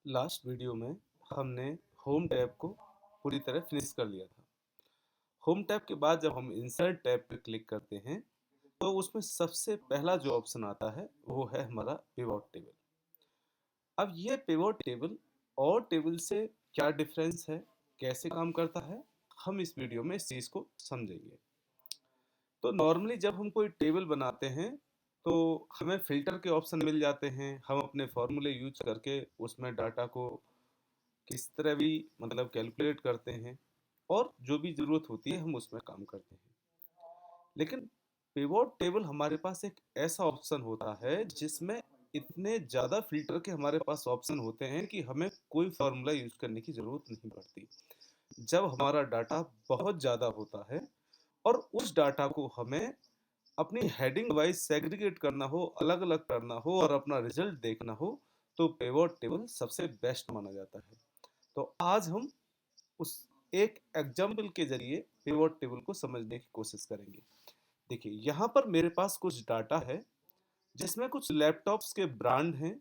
Last video में हमने home tab को पूरी तरह फिनिश कर लिया था। होम टैब के बाद जब हम इंसर्ट टैब पे क्लिक करते हैं तो उसमें सबसे पहला जो ऑप्शन आता है वो है हमारा पिवट टेबल। अब ये पिवट टेबल और टेबल से क्या डिफरेंस है, कैसे काम करता है, हम इस वीडियो में इस चीज़ को समझेंगे। तो नॉर्मली जब हम कोई टेबल बनाते हैं तो हमें फिल्टर के ऑप्शन मिल जाते हैं। हम अपने फॉर्मूले यूज करके उसमें डाटा को किस तरह भी मतलब कैलकुलेट करते हैं और जो भी ज़रूरत होती है हम उसमें काम करते हैं। लेकिन पिवट टेबल हमारे पास एक ऐसा ऑप्शन होता है जिसमें इतने ज़्यादा फिल्टर के हमारे पास ऑप्शन होते हैं कि हमें कोई फार्मूला यूज करने की ज़रूरत नहीं पड़ती। जब हमारा डाटा बहुत ज़्यादा होता है और उस डाटा को हमें अपनी हेडिंग वाइज सेग्रीगेट करना हो, अलग अलग करना हो और अपना रिजल्ट देखना हो, तो पिवट टेबल सबसे बेस्ट माना जाता है। तो आज हम उस एक एग्जाम्पल के जरिए पिवट टेबल को समझने की कोशिश करेंगे। देखिए यहाँ पर मेरे पास कुछ डाटा है जिसमें कुछ लैपटॉप्स के ब्रांड हैं,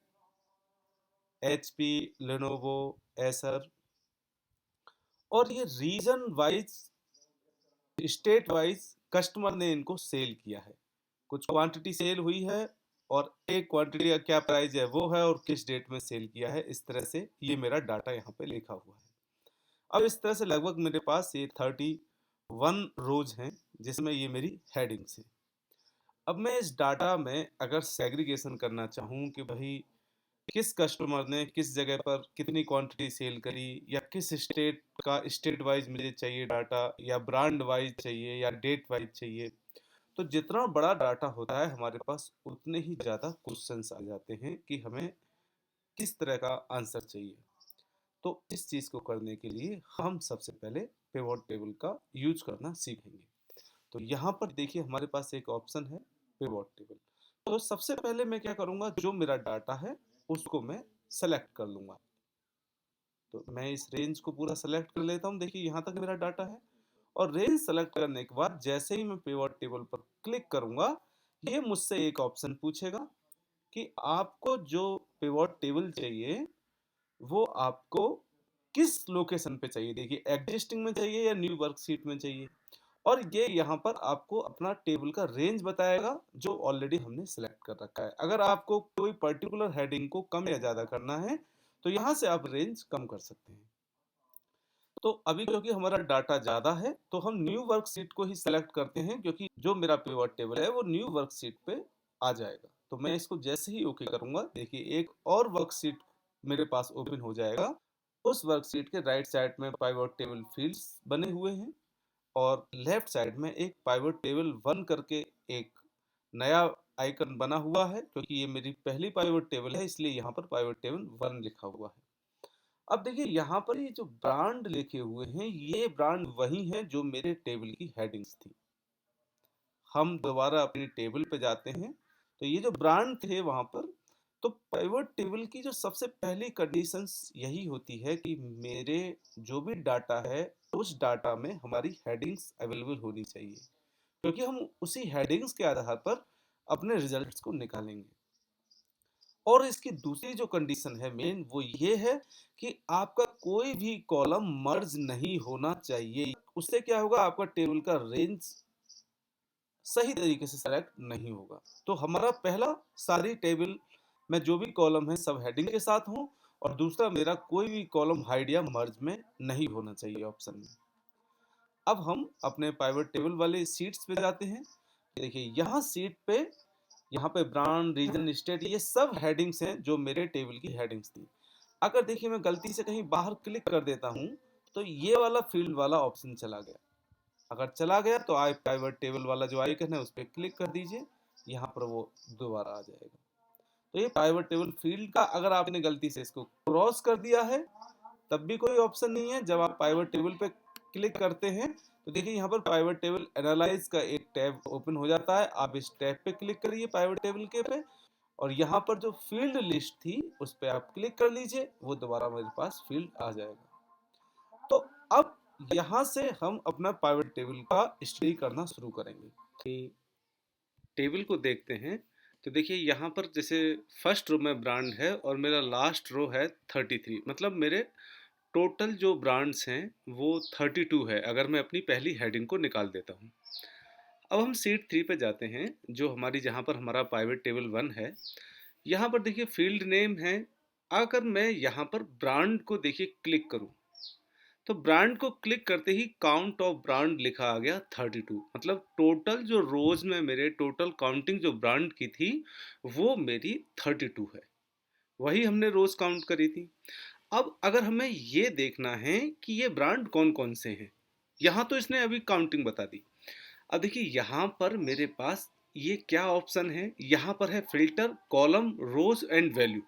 HP, लेनोवो, एसर, और ये region wise, state wise customer ने इनको सेल किया है। कुछ क्वांटिटी सेल हुई है और एक क्वांटिटी का क्या प्राइस है वो है और किस डेट में सेल किया है। इस तरह से ये मेरा डाटा यहाँ पे लिखा हुआ है। अब इस तरह से लगभग मेरे पास ये 31 रोज हैं जिसमें ये मेरी हेडिंग्स हैं। अब मैं इस डाटा में अगर सेग्रीगेशन करना चाहूँ कि भाई किस कस्टमर ने किस जगह पर कितनी क्वांटिटी सेल करी, या किस स्टेट का, स्टेट वाइज मुझे चाहिए डाटा, या ब्रांड वाइज चाहिए, या डेट वाइज चाहिए, तो जितना बड़ा डाटा होता है हमारे पास उतने ही ज़्यादा क्वेश्चंस आ जाते हैं कि हमें किस तरह का आंसर चाहिए। तो इस चीज़ को करने के लिए हम सबसे पहले पिवट टेबल का यूज करना सीखेंगे। तो यहाँ पर देखिए हमारे पास एक ऑप्शन है पिवट टेबल। तो सबसे पहले मैं क्या करूँगा, जो मेरा डाटा है उसको मैं सेलेक्ट कर लूँगा। तो मैं इस रेंज को पूरा सेलेक्ट कर लेता हूँ। देखिए यहाँ तक मेरा डाटा है और रेंज सेलेक्ट करने के बाद जैसे ही मैं पिवट टेबल पर क्लिक करूँगा, ये मुझसे एक ऑप्शन पूछेगा कि आपको जो पिवट टेबल चाहिए वो आपको किस लोकेशन पे चाहिए। देखिए एग्जिस्टिंग में चाहिए या न्यू वर्कशीट में चाहिए, और ये यहाँ पर आपको अपना टेबल का रेंज बताएगा जो ऑलरेडी हमने सेलेक्ट कर रखा है। अगर आपको कोई पर्टिकुलर हेडिंग को कम या ज़्यादा करना है तो यहाँ से आप रेंज कम कर सकते हैं। तो अभी क्योंकि हमारा डाटा ज़्यादा है तो हम न्यू वर्कशीट को ही सेलेक्ट करते हैं, क्योंकि जो मेरा पिवट टेबल है वो न्यू वर्कशीट पे आ जाएगा। तो मैं इसको जैसे ही ओके करूँगा, देखिए एक और वर्कशीट मेरे पास ओपन हो जाएगा। उस वर्कशीट के राइट साइड में पिवट टेबल फील्ड्स बने हुए हैं और लेफ्ट साइड में एक पाइवट टेबल 1 करके एक नया आइकन बना हुआ है। क्योंकि ये मेरी पहली पाइवट टेबल है इसलिए यहाँ पर पाइवट टेबल 1 लिखा हुआ है। अब देखिए यहाँ पर ये जो ब्रांड लिखे हुए हैं ये ब्रांड वही हैं जो मेरे टेबल की हेडिंग्स थी। हम दोबारा अपनी टेबल पे जाते हैं तो ये जो ब्रांड थे वहां पर, तो पाइवट टेबल की जो सबसे पहली कंडीशंस यही होती है कि मेरे जो भी डाटा है उस डाटा में हमारी हेडिंग्स अवेलेबल होनी चाहिए, क्योंकि हम उसी हेडिंग्स के आधार पर अपने रिजल्ट्स को निकालेंगे। और इसकी दूसरी जो कंडीशन है मेन वो ये है कि आपका कोई भी कॉलम मर्ज नहीं होना चाहिए। उससे क्या होगा, आपका टेबल का रेंज सही तरीके से सेलेक्ट नहीं होगा। तो हमारा पहला, सारी टेबल में जो भी कॉलम है सब हेडिंग के साथ हों, और दूसरा मेरा कोई भी कॉलम हाइड या मर्ज में नहीं होना चाहिए ऑप्शन में। अब हम अपने पाइवट टेबल वाले सीट्स पे जाते हैं। देखिए यहाँ सीट पे, यहाँ पे ब्रांड, रीजन, स्टेट, ये सब हेडिंग्स हैं जो मेरे टेबल की हेडिंग्स थी। अगर देखिए मैं गलती से कहीं बाहर क्लिक कर देता हूँ तो ये वाला फील्ड वाला ऑप्शन चला गया। अगर चला गया तो आप प्राइवेट टेबल वाला जो आइकन है उस पर क्लिक कर दीजिए, यहाँ पर वो दोबारा आ जाएगा। तो ये प्राइवेट टेबल फील्ड का, अगर आपने गलती से इसको क्रॉस कर दिया है तब भी कोई ऑप्शन नहीं है। जब आप प्राइवेट टेबल पे क्लिक करते हैं तो देखिए यहाँ पर प्राइवेट टेबल एनालाइज का एक टैब ओपन हो जाता है। आप इस टैब पे क्लिक करिए प्राइवेट टेबल के पे, और यहाँ पर जो फील्ड लिस्ट थी उस पर आप क्लिक कर लीजिए, वो दोबारा मेरे पास फील्ड आ जाएगा। तो अब यहाँ से हम अपना पाइवट टेबल का स्टडी करना शुरू करेंगे कि टेबल को देखते हैं। तो देखिए यहाँ पर जैसे फर्स्ट रो में ब्रांड है और मेरा लास्ट रो है 33, मतलब मेरे टोटल जो ब्रांड्स हैं वो 32 है अगर मैं अपनी पहली हेडिंग को निकाल देता हूँ। अब हम सीट 3 पे जाते हैं, जो हमारी जहाँ पर हमारा पाइवेट टेबल 1 है। यहाँ पर देखिए फील्ड नेम है। अगर मैं यहाँ पर ब्रांड को देखिए क्लिक करूँ, तो ब्रांड को क्लिक करते ही काउंट ऑफ ब्रांड लिखा आ गया 32, मतलब टोटल जो रोज में मेरे टोटल काउंटिंग जो ब्रांड की थी वो मेरी 32 है। वही हमने रोज काउंट करी थी। अब अगर हमें ये देखना है कि ये ब्रांड कौन कौन से हैं, यहाँ तो इसने अभी काउंटिंग बता दी। अब देखिए यहाँ पर मेरे पास ये क्या ऑप्शन है, यहाँ पर है filter, column, rows and value.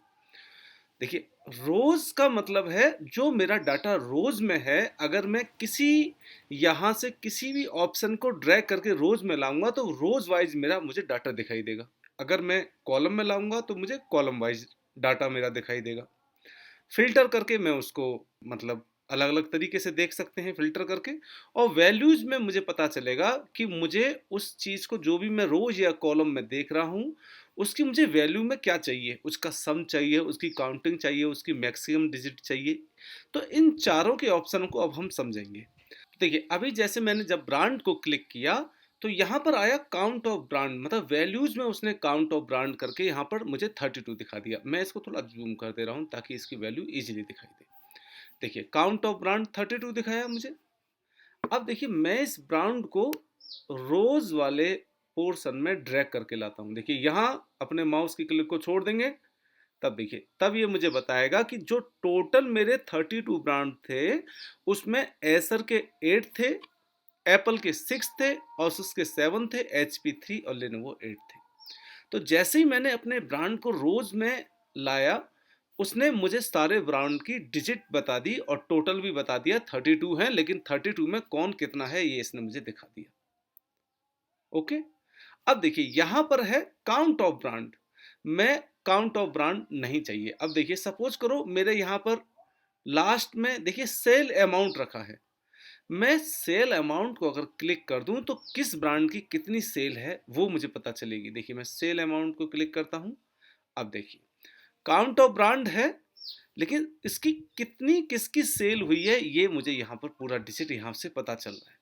देखिए रोज का मतलब है जो मेरा डाटा रोज में है, अगर मैं किसी यहाँ से किसी भी ऑप्शन को ड्रैग करके रोज में लाऊंगा तो रोज वाइज मेरा मुझे डाटा दिखाई देगा। अगर मैं कॉलम में लाऊंगा तो मुझे कॉलम वाइज डाटा मेरा दिखाई देगा। फ़िल्टर करके मैं उसको मतलब अलग-अलग तरीके से देख सकते हैं फ़िल्टर करके। और वैल्यूज़ में मुझे पता चलेगा कि मुझे उस चीज़ को जो भी मैं रोज़ या कॉलम में देख रहा हूँ, उसकी मुझे वैल्यू में क्या चाहिए, उसका सम चाहिए, उसकी काउंटिंग चाहिए, उसकी मैक्सिमम डिजिट चाहिए। तो इन चारों के ऑप्शन को अब हम समझेंगे। देखिए अभी जैसे मैंने जब ब्रांड को क्लिक किया तो यहाँ पर आया काउंट ऑफ ब्रांड, मतलब वैल्यूज में उसने काउंट ऑफ ब्रांड करके यहाँ पर मुझे 32 दिखा दिया। मैं इसको थोड़ा जूम कर दे रहा हूँ ताकि इसकी वैल्यू इजीली दिखाई दे। देखिए काउंट ऑफ ब्रांड 32 दिखाया मुझे। अब देखिए मैं इस ब्रांड को रोज वाले पोर्शन में ड्रैग करके लाता हूँ। देखिए यहाँ अपने माउस की क्लिक को छोड़ देंगे, तब देखिए तब ये मुझे बताएगा कि जो टोटल मेरे 32 ब्रांड थे उसमें एसर के 8 थे, एप्पल के 6 थे, Asus के 7 थे, HP 3 और Lenovo 8 थे। तो जैसे ही मैंने अपने ब्रांड को रोज में लाया, उसने मुझे सारे ब्रांड की डिजिट बता दी और टोटल भी बता दिया 32 है, लेकिन 32 में कौन कितना है ये इसने मुझे दिखा दिया। ओके। अब देखिए यहां पर है काउंट ऑफ ब्रांड। मैं काउंट ऑफ ब्रांड नहीं चाहिए। अब देखिए सपोज करो मेरे यहां पर लास्ट में देखिए सेल अमाउंट रखा है। मैं सेल अमाउंट को अगर क्लिक कर दूं तो किस ब्रांड की कितनी सेल है वो मुझे पता चलेगी। देखिए मैं सेल अमाउंट को क्लिक करता हूं। अब देखिए काउंट ऑफ ब्रांड है, लेकिन इसकी कितनी किसकी सेल हुई है ये मुझे यहाँ पर पूरा डिजिट यहाँ से पता चल रहा है।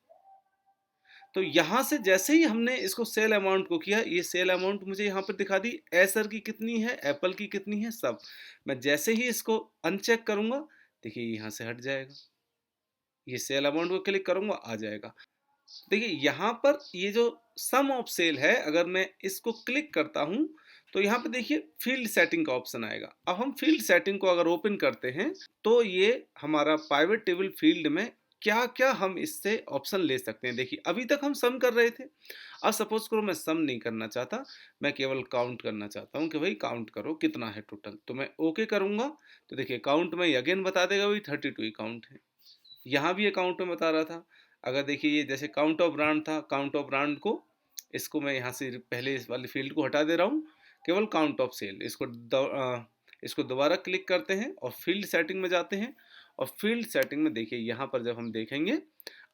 तो यहाँ से जैसे ही हमने इसको सेल अमाउंट को किया, ये सेल अमाउंट मुझे यहाँ पर दिखा दी, एसर की कितनी है, एप्पल की कितनी है, सब। मैं जैसे ही इसको अनचेक करूंगा देखिए यहाँ से हट जाएगा। ये सेल अमाउंट को क्लिक करूंगा आ जाएगा। देखिए यहाँ पर ये जो सम ऑफ सेल है, अगर मैं इसको क्लिक करता हूं तो यहाँ पे देखिए फील्ड सेटिंग का ऑप्शन आएगा। अब हम फील्ड सेटिंग को अगर ओपन करते हैं तो ये हमारा पाइवेट टेबल फील्ड में क्या क्या हम इससे ऑप्शन ले सकते हैं। देखिए अभी तक हम सम कर रहे थे, अब सपोज करो मैं सम नहीं करना चाहता, मैं केवल काउंट करना चाहता हूँ कि भाई काउंट करो कितना है टोटल। तो मैं ओके करूंगा तो देखिए काउंट में अगेन बता देगा वही 32 ही काउंट है। यहाँ भी अकाउंट में बता रहा था। अगर देखिए ये जैसे काउंट ऑफ ब्रांड था, काउंट ऑफ ब्रांड को इसको मैं यहाँ से पहले इस वाली फील्ड को हटा दे रहा हूँ, केवल काउंट ऑफ सेल। इसको दोबारा क्लिक करते हैं और फील्ड सेटिंग में जाते हैं। और फील्ड सेटिंग में देखिए यहाँ पर जब हम देखेंगे,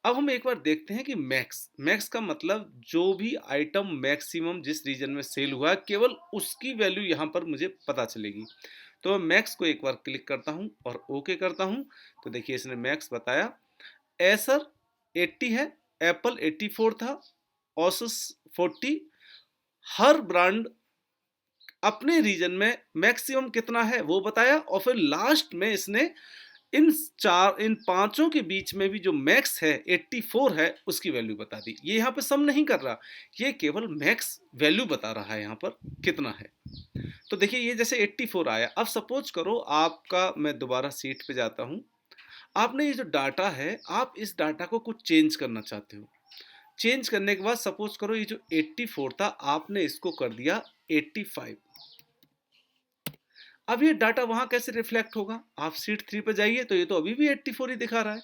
अब हम एक बार देखते हैं कि मैक्स मैक्स का मतलब जो भी आइटम मैक्सिमम जिस रीजन में सेल हुआ है केवल उसकी वैल्यू यहाँ पर मुझे पता चलेगी। तो मैं मैक्स को एक बार क्लिक करता हूँ और ओके करता हूँ। तो देखिए इसने मैक्स बताया। एसर 80 है, एप्पल 84 था, Asus 40। हर ब्रांड अपने रीजन में मैक्सिमम कितना है वो बताया और फिर लास्ट में इसने इन पांचों के बीच में भी जो मैक्स है 84 है उसकी वैल्यू बता दी। ये यहाँ पे सम नहीं कर रहा, ये केवल मैक्स वैल्यू बता रहा है यहाँ पर कितना है। तो देखिए ये जैसे 84 आया। अब सपोज करो आपका, मैं दोबारा सीट पे जाता हूँ, आपने ये जो डाटा है आप इस डाटा को कुछ चेंज करना चाहते हो। चेंज करने के बाद सपोज करो ये जो 84 था आपने इसको कर दिया 85। अब ये डाटा वहां कैसे रिफ्लेक्ट होगा, आप सीट 3 पे जाइए तो ये तो अभी भी 84 ही दिखा रहा है,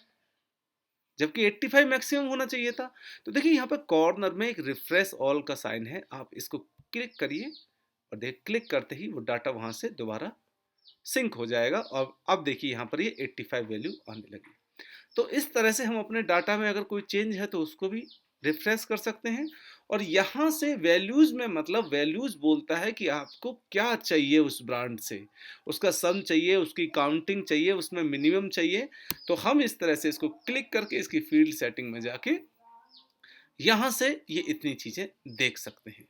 जबकि 85 मैक्सिमम होना चाहिए था। तो देखिए यहाँ पे कॉर्नर में एक रिफ्रेश ऑल का साइन है, आप इसको क्लिक करिए और देख क्लिक करते ही वो डाटा वहां से दोबारा सिंक हो जाएगा। और अब देखिए यहाँ पर ये 85 वैल्यू आने लगी। तो इस तरह से हम अपने डाटा में अगर कोई चेंज है तो उसको भी रिफ्रेश कर सकते हैं और यहाँ से वैल्यूज़ में मतलब वैल्यूज़ बोलता है कि आपको क्या चाहिए उस ब्रांड से, उसका सम चाहिए, उसकी काउंटिंग चाहिए, उसमें मिनिमम चाहिए। तो हम इस तरह से इसको क्लिक करके इसकी फील्ड सेटिंग में जाके यहाँ से ये इतनी चीज़ें देख सकते हैं,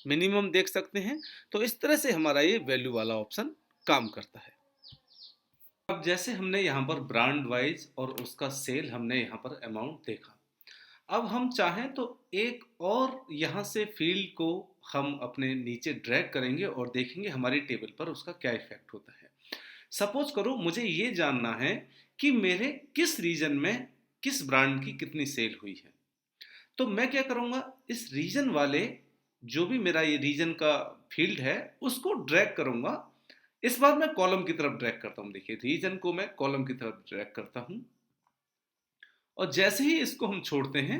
मिनिमम देख सकते हैं। तो इस तरह से हमारा ये वैल्यू वाला ऑप्शन काम करता है। अब जैसे हमने यहाँ पर ब्रांड वाइज और उसका सेल हमने यहाँ पर अमाउंट देखा, अब हम चाहें तो एक और यहाँ से फील्ड को हम अपने नीचे ड्रैग करेंगे और देखेंगे हमारी टेबल पर उसका क्या इफेक्ट होता है। सपोज करो मुझे ये जानना है कि मेरे किस रीजन में किस ब्रांड की कितनी सेल हुई है। तो मैं क्या करूँगा, इस रीजन वाले जो भी मेरा ये रीजन का फील्ड है उसको ड्रैग करूँगा। इस बार मैं कॉलम की तरफ ड्रैग करता हूँ। देखिए रीजन को मैं कॉलम की तरफ ड्रैग करता हूँ और जैसे ही इसको हम छोड़ते हैं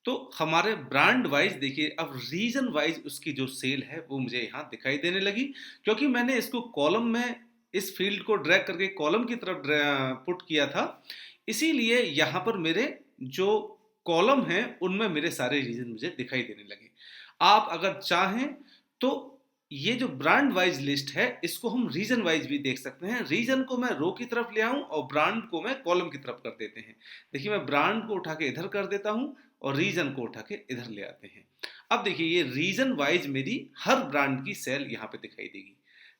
तो हमारे ब्रांड वाइज देखिए अब रीजन वाइज उसकी जो सेल है वो मुझे यहाँ दिखाई देने लगी, क्योंकि मैंने इसको कॉलम में इस फील्ड को ड्रैग करके कॉलम की तरफ पुट किया था। इसीलिए यहाँ पर मेरे जो कॉलम हैं उनमें मेरे सारे रीजन मुझे दिखाई देने लगे। आप अगर चाहें तो ये जो ब्रांड वाइज लिस्ट है इसको हम रीजन वाइज भी देख सकते हैं। रीजन को मैं रो की तरफ ले आऊं और ब्रांड को मैं कॉलम की तरफ कर देते हैं। देखिए मैं ब्रांड को उठा के इधर कर देता हूं और रीजन को उठा के इधर ले आते हैं। अब देखिए ये रीजन वाइज मेरी हर ब्रांड की सेल यहाँ पे दिखाई देगी।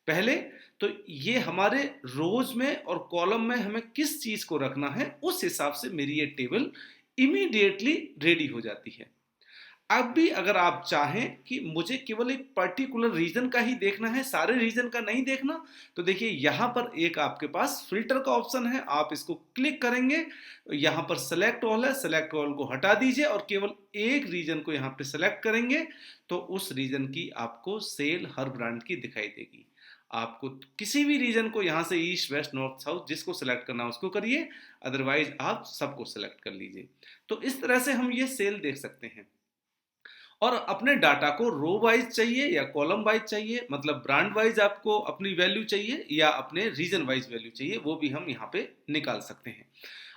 पहले तो ये हमारे रोज में और कॉलम में हमें किस चीज को रखना है उस हिसाब से मेरी ये टेबल इमीडिएटली रेडी हो जाती है। अब भी अगर आप चाहें कि मुझे केवल एक पर्टिकुलर रीजन का ही देखना है, सारे रीजन का नहीं देखना, तो देखिए यहां पर एक आपके पास फिल्टर का ऑप्शन है। आप इसको क्लिक करेंगे, यहां पर सेलेक्ट ऑल है, सेलेक्ट ऑल को हटा दीजिए और केवल एक रीजन को यहां पे सेलेक्ट करेंगे तो उस रीजन की आपको सेल हर ब्रांड की दिखाई देगी। आपको किसी भी रीजन को यहां से ईस्ट वेस्ट नॉर्थ साउथ जिसको सेलेक्ट करना है उसको करिए, अदरवाइज आप सबको सेलेक्ट कर लीजिए। तो इस तरह से हम ये सेल देख सकते हैं। और अपने डाटा को रो वाइज चाहिए या कॉलम वाइज चाहिए, मतलब ब्रांड वाइज आपको अपनी वैल्यू चाहिए या अपने रीजन वाइज वैल्यू चाहिए, वो भी हम यहाँ पे निकाल सकते हैं।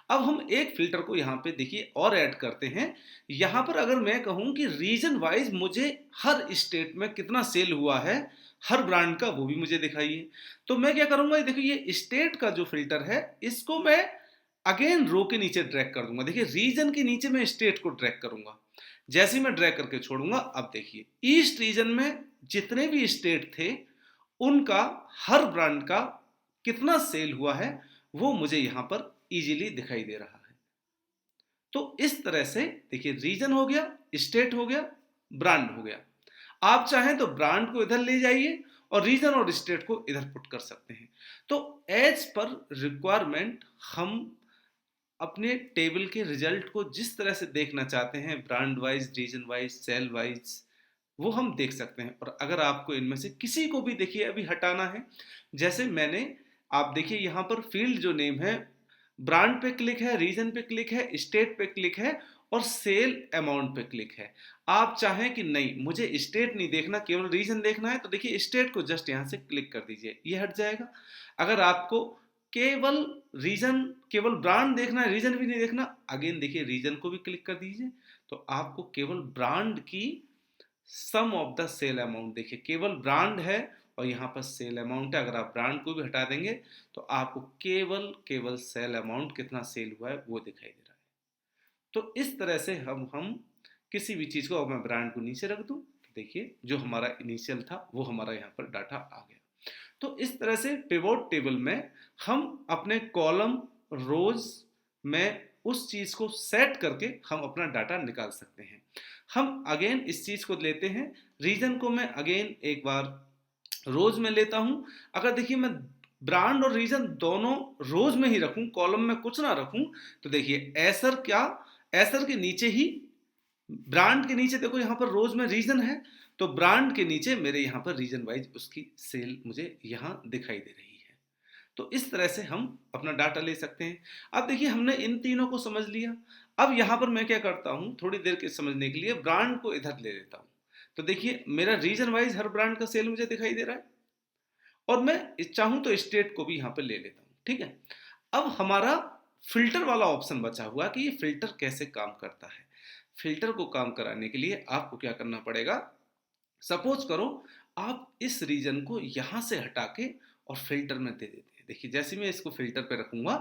अब हम एक फिल्टर को यहाँ पे देखिए और ऐड करते हैं। यहाँ पर अगर मैं कहूँ कि रीजन वाइज मुझे हर स्टेट में कितना सेल हुआ है हर ब्रांड का, वो भी मुझे दिखाइए। तो मैं क्या करूंगा, देखिए ये स्टेट का जो फिल्टर है इसको मैं अगेन रो के नीचे ड्रैग कर दूंगा। देखिए रीजन के नीचे मैं स्टेट को ड्रैग करूंगा, जैसे ही मैं ड्रैग करके छोड़ूंगा, अब देखिए ईस्ट रीजन में जितने भी स्टेट थे उनका हर ब्रांड का कितना सेल हुआ है वो मुझे यहां पर इजीली दिखाई दे रहा है। तो इस तरह से देखिए रीजन हो गया, स्टेट हो गया, ब्रांड हो गया। आप चाहें तो ब्रांड को इधर ले जाइए और रीजन और स्टेट को इधर पुट कर सकते हैं। तो एज पर रिक्वायरमेंट हम अपने टेबल के रिजल्ट को जिस तरह से देखना चाहते हैं, brand wise, region wise, sale wise, वो हम देख सकते हैं। और अगर आपको इनमें से किसी को भी देखिए अभी हटाना है, जैसे मैंने, आप देखिए यहाँ पर फील्ड जो नेम है, ब्रांड पे क्लिक है, रीजन पे क्लिक है, स्टेट पे क्लिक है और सेल अमाउंट पे क्लिक है। आप चाहें कि नहीं मुझे स्टेट नहीं देखना, केवल रीजन देखना है, तो देखिए स्टेट को जस्ट यहाँ से क्लिक कर दीजिए, ये हट जाएगा। अगर आपको केवल रीजन, केवल ब्रांड देखना है, रीजन भी नहीं देखना, अगेन देखिए रीजन को भी क्लिक कर दीजिए, तो आपको केवल ब्रांड की सम ऑफ द सेल अमाउंट, देखिए केवल ब्रांड है और यहाँ पर सेल अमाउंट है। अगर आप ब्रांड को भी हटा देंगे तो आपको केवल केवल सेल अमाउंट कितना सेल हुआ है वो दिखाई दे रहा है। तो इस तरह से हम किसी भी चीज़ को, अब मैं ब्रांड को नीचे रख दूं तो देखिए जो हमारा इनिशियल था वो हमारा यहाँ पर डाटा आ गया। तो इस तरह से पिवोट टेबल में हम अपने कॉलम रोज में उस चीज को सेट करके हम अपना डाटा निकाल सकते हैं। हम अगेन इस चीज को लेते हैं, रीजन को मैं अगेन एक बार रोज में लेता हूं। अगर देखिए मैं ब्रांड और रीजन दोनों रोज में ही रखूं, कॉलम में कुछ ना रखूं, तो देखिए एसर क्या, एसर के नीचे ही, ब्रांड के नीचे देखो यहाँ पर रोज में रीजन है, तो ब्रांड के नीचे मेरे यहाँ पर रीजन वाइज उसकी सेल मुझे यहाँ दिखाई दे रही है। तो इस तरह से हम अपना डाटा ले सकते हैं। अब देखिए हमने इन तीनों को समझ लिया। अब यहाँ पर मैं क्या करता हूँ, थोड़ी देर के समझने के लिए ब्रांड को इधर ले लेता हूँ। तो देखिए मेरा रीजन वाइज हर ब्रांड का सेल मुझे दिखाई दे रहा है और मैं चाहूँ तो स्टेट को भी यहाँ पर ले लेता हूँ। ठीक है, अब हमारा फिल्टर वाला ऑप्शन बचा हुआ कि ये फिल्टर कैसे काम करता है। फिल्टर को काम कराने के लिए आपको क्या करना पड़ेगा, सपोज करो आप इस रीजन को यहां से हटा के और फिल्टर में दे देते हैं। देखिए जैसे मैं इसको फिल्टर पे रखूंगा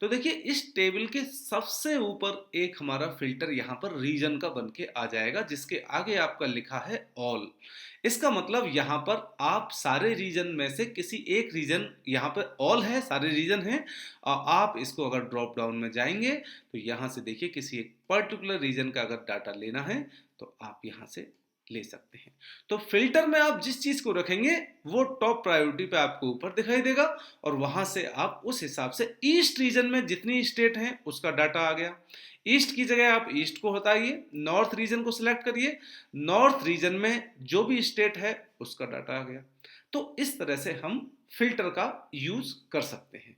तो देखिए इस टेबल के सबसे ऊपर एक हमारा फिल्टर यहाँ पर रीजन का बन के आ जाएगा, जिसके आगे आपका लिखा है ऑल। इसका मतलब यहाँ पर आप सारे रीजन में से किसी एक रीजन, यहाँ पर ऑल है, सारे रीजन हैं, और आप इसको अगर ड्रॉप डाउन में जाएंगे तो यहाँ से देखिए किसी एक पर्टिकुलर रीजन का अगर डाटा लेना है तो आप यहाँ से ले सकते हैं। तो फिल्टर में आप जिस चीज को रखेंगे वो टॉप प्रायोरिटी पे आपको ऊपर दिखाई देगा, और वहां से आप उस हिसाब से ईस्ट रीजन में जितनी स्टेट हैं उसका डाटा आ गया। ईस्ट की जगह आप ईस्ट को हटाइए, नॉर्थ रीजन को सिलेक्ट करिए, नॉर्थ रीजन में जो भी स्टेट है उसका डाटा आ गया। तो इस तरह से हम फिल्टर का यूज कर सकते हैं।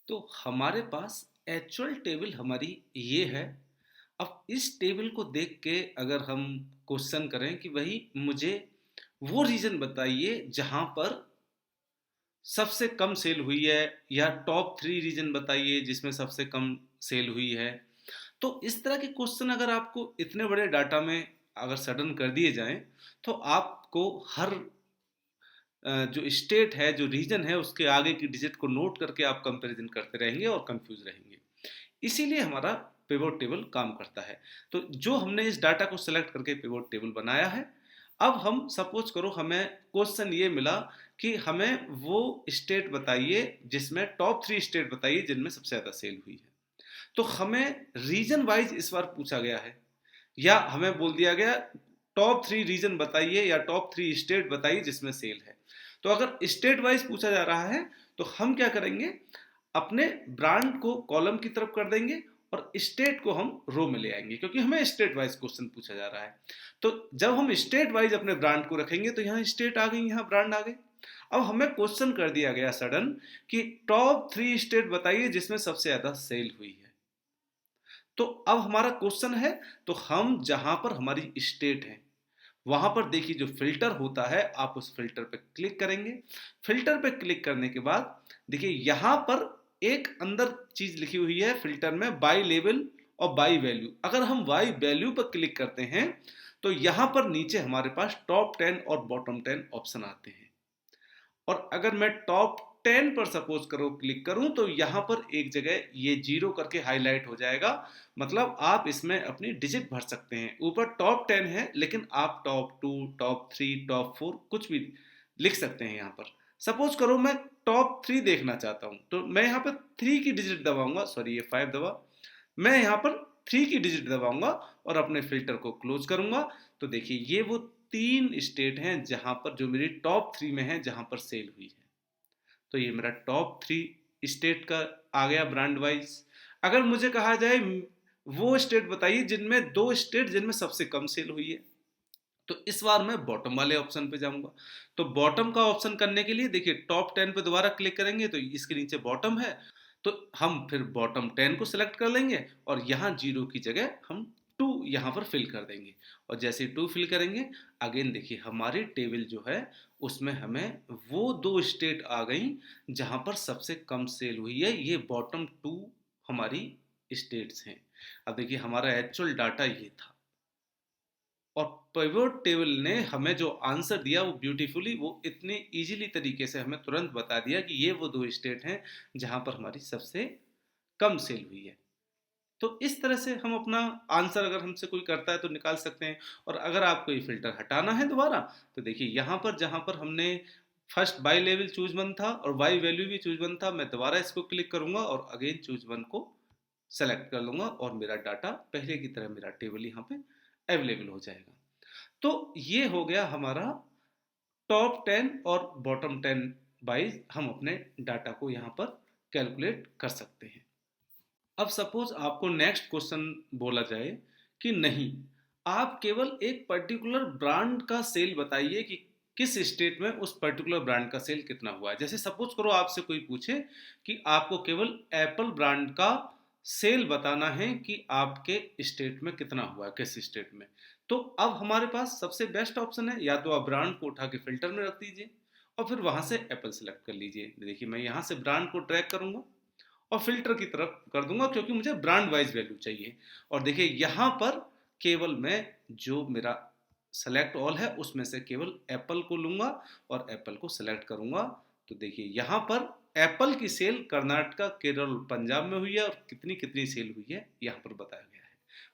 तो हमारे पास एक्चुअल टेबल हमारी ये है। अब इस टेबल को देख के अगर हम क्वेश्चन करें कि वही मुझे वो रीजन बताइए जहां पर सबसे कम सेल हुई है, या टॉप 3 रीजन बताइए जिसमें सबसे कम सेल हुई है, तो इस तरह के क्वेश्चन अगर आपको इतने बड़े डाटा में अगर सडन कर दिए जाएं तो आपको हर जो स्टेट है, जो रीजन है, उसके आगे की डिजिट को नोट करके आप कंपैरिजन करते रहेंगे और कंफ्यूज रहेंगे। इसीलिए हमारा पिवोट टेबल काम करता है। तो जो हमने इस डाटा को सिलेक्ट करके पिवोट टेबल बनाया है, अब हम सपोज करो हमें क्वेश्चन ये मिला कि हमें वो स्टेट बताइए जिसमें टॉप 3 स्टेट बताइए जिनमें सबसे ज्यादा सेल हुई है। तो हमें रीजन वाइज इस बार पूछा गया है, या हमें बोल दिया गया टॉप 3 रीजन बताइए या टॉप 3 स्टेट बताइए जिसमें सेल है। तो अगर स्टेट वाइज पूछा जा रहा है तो हम क्या करेंगे, अपने ब्रांड को कॉलम की तरफ कर देंगे और स्टेट को हम रो में ले आएंगे, क्योंकि हमें स्टेट वाइज क्वेश्चन पूछा जा रहा है। तो जब हम स्टेट वाइज अपने ब्रांड को रखेंगे तो यहाँ स्टेट आ गई, यहाँ ब्रांड आ गए। अब हमें क्वेश्चन कर दिया गया सडन कि टॉप 3 स्टेट बताइए जिसमें सबसे ज्यादा सेल हुई है। तो अब हमारा क्वेश्चन है, तो हम जहां पर हमारी स्टेट है वहां पर देखिए जो फिल्टर होता है, आप उस फिल्टर पे क्लिक करेंगे। फिल्टर पे क्लिक करने के बाद देखिए यहां पर एक अंदर चीज लिखी हुई है फिल्टर में, बाय लेवल और बाय वैल्यू। अगर हम बाय वैल्यू पर क्लिक करते हैं तो यहां पर नीचे हमारे पास टॉप 10 और बॉटम 10 ऑप्शन आते हैं। और अगर मैं टॉप 10 पर सपोज करो क्लिक करूं तो यहां पर एक जगह ये जीरो करके हाईलाइट हो जाएगा, मतलब आप इसमें अपनी डिजिट भर सकते हैं। ऊपर टॉप 10 है लेकिन आप टॉप 2, टॉप 3, टॉप 4 कुछ भी लिख सकते हैं। यहाँ पर सपोज करो मैं टॉप 3 देखना चाहता हूं तो मैं यहाँ पर 3 की डिजिट दबाऊंगा, सॉरी ये 5 दबा, मैं यहाँ पर 3 की डिजिट दबाऊंगा और अपने फिल्टर को क्लोज करूंगा। तो देखिए ये वो 3 स्टेट हैं जहां पर जो मेरी टॉप 3 में है जहां पर सेल हुई है। तो ये मेरा टॉप 3 स्टेट का आ गया ब्रांड वाइज। अगर मुझे कहा जाए वो स्टेट बताइए जिनमें 2 स्टेट जिनमें सबसे कम सेल हुई है, तो इस बार मैं बॉटम वाले ऑप्शन पे जाऊंगा। तो बॉटम का ऑप्शन करने के लिए देखिए टॉप 10 पे दोबारा क्लिक करेंगे तो इसके नीचे बॉटम है, तो हम फिर बॉटम 10 को सिलेक्ट कर लेंगे और यहाँ जीरो की जगह हम 2 यहाँ पर फिल कर देंगे। और जैसे 2 फिल करेंगे अगेन देखिए हमारी टेबल जो है उसमें हमें वो 2 स्टेट आ गई जहां पर सबसे कम सेल हुई है। ये बॉटम 2 हमारी स्टेट्स हैं। अब देखिए हमारा एक्चुअल डाटा ये था, और पिवोट टेबल ने हमें जो आंसर दिया वो ब्यूटीफुली, वो इतने इजीली तरीके से हमें तुरंत बता दिया कि ये वो 2 स्टेट हैं जहां पर हमारी सबसे कम सेल हुई है। तो इस तरह से हम अपना आंसर अगर हमसे कोई करता है तो निकाल सकते हैं। और अगर आपको ये फिल्टर हटाना है दोबारा तो देखिए यहाँ पर जहाँ पर हमने first by level choose one था और बाई वैल्यू भी चूज वन था, मैं दोबारा इसको क्लिक करूंगा और अगेन चूज वन को सेलेक्ट कर लूंगा और मेरा डाटा पहले की तरह मेरा टेबल यहाँ पे अवेलेबल हो जाएगा। तो ये हो गया हमारा टॉप 10 और बॉटम 10 वाइज हम अपने डाटा को यहाँ पर कैलकुलेट कर सकते हैं। अब सपोज आपको नेक्स्ट क्वेश्चन बोला जाए कि नहीं, आप केवल एक पर्टिकुलर ब्रांड का सेल बताइए कि किस स्टेट में उस पर्टिकुलर ब्रांड का सेल कितना हुआ है। जैसे सपोज करो आपसे कोई पूछे कि आपको केवल एप्पल ब्रांड का सेल बताना है कि आपके स्टेट में कितना हुआ है, किस स्टेट में। तो अब हमारे पास सबसे बेस्ट ऑप्शन है, या तो आप ब्रांड को उठा के फिल्टर में रख दीजिए और फिर वहां से एप्पल सेलेक्ट कर लीजिए। देखिए मैं यहाँ से ब्रांड को ट्रैक करूंगा और फिल्टर की तरफ कर दूंगा क्योंकि मुझे ब्रांड वाइज वैल्यू चाहिए। और देखिए यहाँ पर केवल मैं जो मेरा सेलेक्ट ऑल है उसमें से केवल एप्पल को लूंगा और एप्पल को सेलेक्ट करूंगा। तो देखिए यहाँ पर एप्पल की सेल कर्नाटका, केरल, पंजाब में हुई है और कितनी कितनी सेल हुई है यहाँ पर बताया गया है।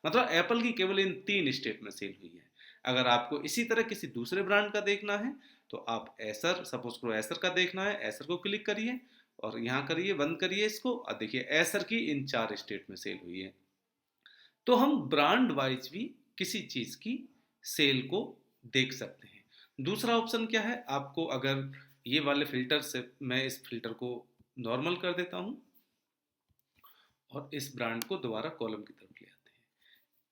मतलब एप्पल की केवल इन 3 स्टेट में सेल हुई है। अगर आपको इसी तरह किसी दूसरे ब्रांड का देखना है तो आप एसर, सपोज करो एसर का देखना है, एसर को क्लिक करिए और यहाँ करिए, बंद करिए इसको और देखिए एसर की इन 4 स्टेट में सेल हुई है। तो हम ब्रांड वाइज भी किसी चीज की सेल को देख सकते हैं। दूसरा ऑप्शन क्या है, आपको अगर ये वाले फिल्टर से, मैं इस फिल्टर को नॉर्मल कर देता हूं और इस ब्रांड को दोबारा कॉलम की तरफ ले आते हैं।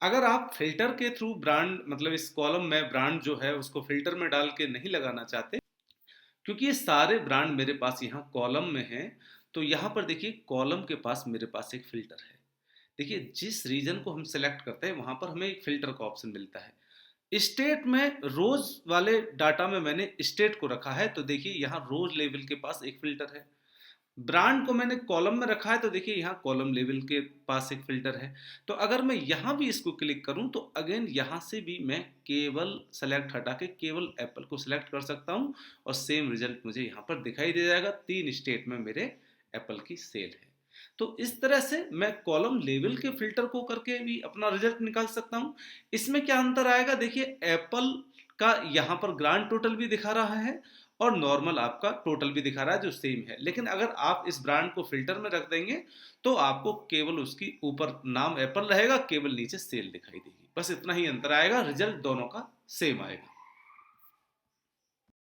अगर आप फिल्टर के थ्रू ब्रांड, मतलब इस कॉलम में ब्रांड जो है उसको फिल्टर में डाल के नहीं लगाना चाहते, क्योंकि ये सारे ब्रांड मेरे पास यहाँ कॉलम में हैं, तो यहाँ पर देखिए कॉलम के पास मेरे पास एक फिल्टर है। देखिए जिस रीजन को हम सेलेक्ट करते हैं वहां पर हमें एक फिल्टर का ऑप्शन मिलता है। स्टेट में रोज वाले डाटा में मैंने स्टेट को रखा है, तो देखिए यहाँ रोज लेवल के पास एक फिल्टर है। ब्रांड को मैंने कॉलम में रखा है, तो देखिए यहाँ कॉलम लेवल के पास एक फिल्टर है। तो अगर मैं यहाँ भी इसको क्लिक करूँ तो अगेन यहाँ से भी मैं केवल सेलेक्ट हटा के केवल एप्पल को सिलेक्ट कर सकता हूँ और सेम रिजल्ट मुझे यहाँ पर दिखाई दे जाएगा। 3 स्टेट में मेरे एप्पल की सेल है। तो इस तरह से मैं कॉलम लेवल के फिल्टर को करके भी अपना रिजल्ट निकाल सकता हूँ। इसमें क्या अंतर आएगा, देखिए एप्पल का यहाँ पर ग्रांड टोटल भी दिखा रहा है और नॉर्मल आपका टोटल भी दिखा रहा है जो सेम है। लेकिन अगर आप इस ब्रांड को फिल्टर में रख देंगे तो आपको केवल उसकी ऊपर नाम एप्पल रहेगा, केवल नीचे सेल दिखाई देगी। बस इतना ही अंतर आएगा, रिजल्ट दोनों का सेम आएगा।